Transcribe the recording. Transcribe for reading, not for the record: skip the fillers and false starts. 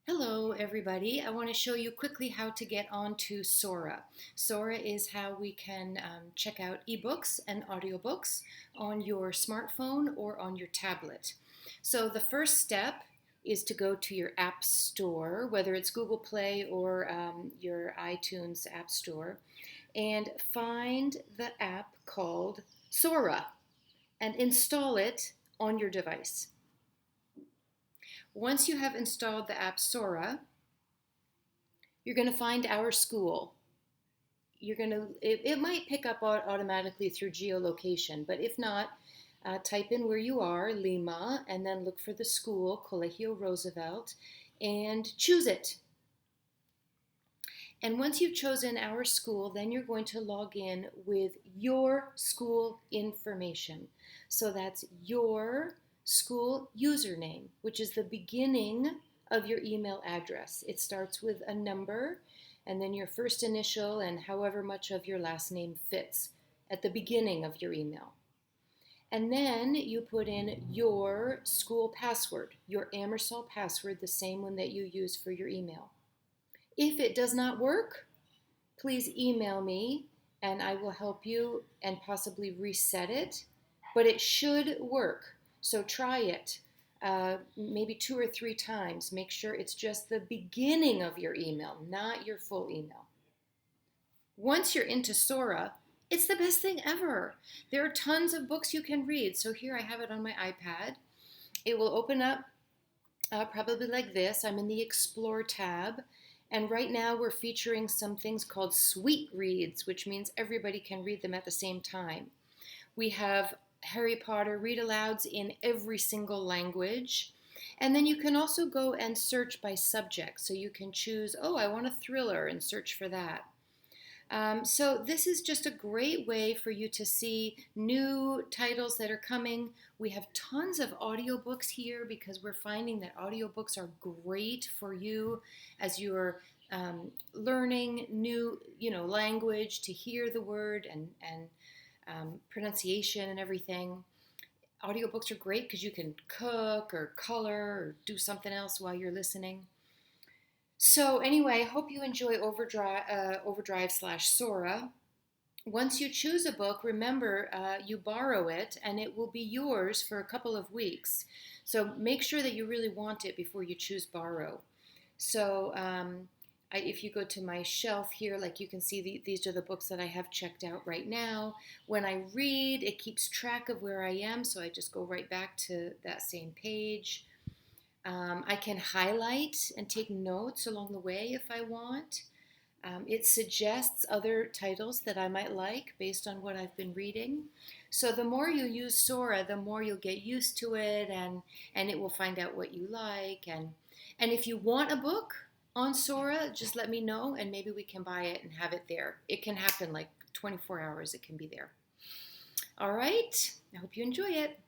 Hello everybody. I want to show you quickly how to get onto Sora. Sora is how we can check out ebooks and audiobooks on your smartphone or on your tablet. So the first step is to go to your app store, whether it's Google Play or your iTunes app store, and find the app called Sora and install it on your device. Once you have installed the app Sora, you're going to find our school. It might pick up automatically through geolocation, but if not, type in where you are, Lima, and then look for the school, Colegio Roosevelt, and choose it. And once you've chosen our school, then you're going to log in with your school information. So that's your school username, which is the beginning of your email address. It starts with a number and then your first initial and however much of your last name fits at the beginning of your email. And then you put in your school password, your Amersal password, the same one that you use for your email. If it does not work, please email me and I will help you and possibly reset it, but it should work. So try it maybe 2 or 3 times. Make sure it's just the beginning of your email, not your full email. Once you're into Sora, it's the best thing ever. There are tons of books you can read. So here I have it on my iPad. It will open up probably like this. I'm in the Explore tab. And right now we're featuring some things called sweet reads, which means everybody can read them at the same time. We have Harry Potter read alouds in every single language. And then you can also go and search by subject. So you can choose, oh, I want a thriller and search for that. So this is just a great way for you to see new titles that are coming. We have tons of audiobooks here because we're finding that audiobooks are great for you as you're learning new, language to hear the word and pronunciation and everything. Audiobooks are great because you can cook or color or do something else while you're listening. So anyway, I hope you enjoy Overdrive/Sora. Once you choose a book, remember you borrow it and it will be yours for a couple of weeks. So make sure that you really want it before you choose borrow. So if you go to my shelf here, like you can see these are the books that I have checked out right now. When I read, it keeps track of where I am, so I just go right back to that same page. I can highlight and take notes along the way if I want. It suggests other titles that I might like based on what I've been reading. So the more you use Sora, the more you'll get used to it and it will find out what you like. And if you want a book on Sora, just let me know and maybe we can buy it and have it there. It can happen like 24 hours, it can be there. All right, I hope you enjoy it.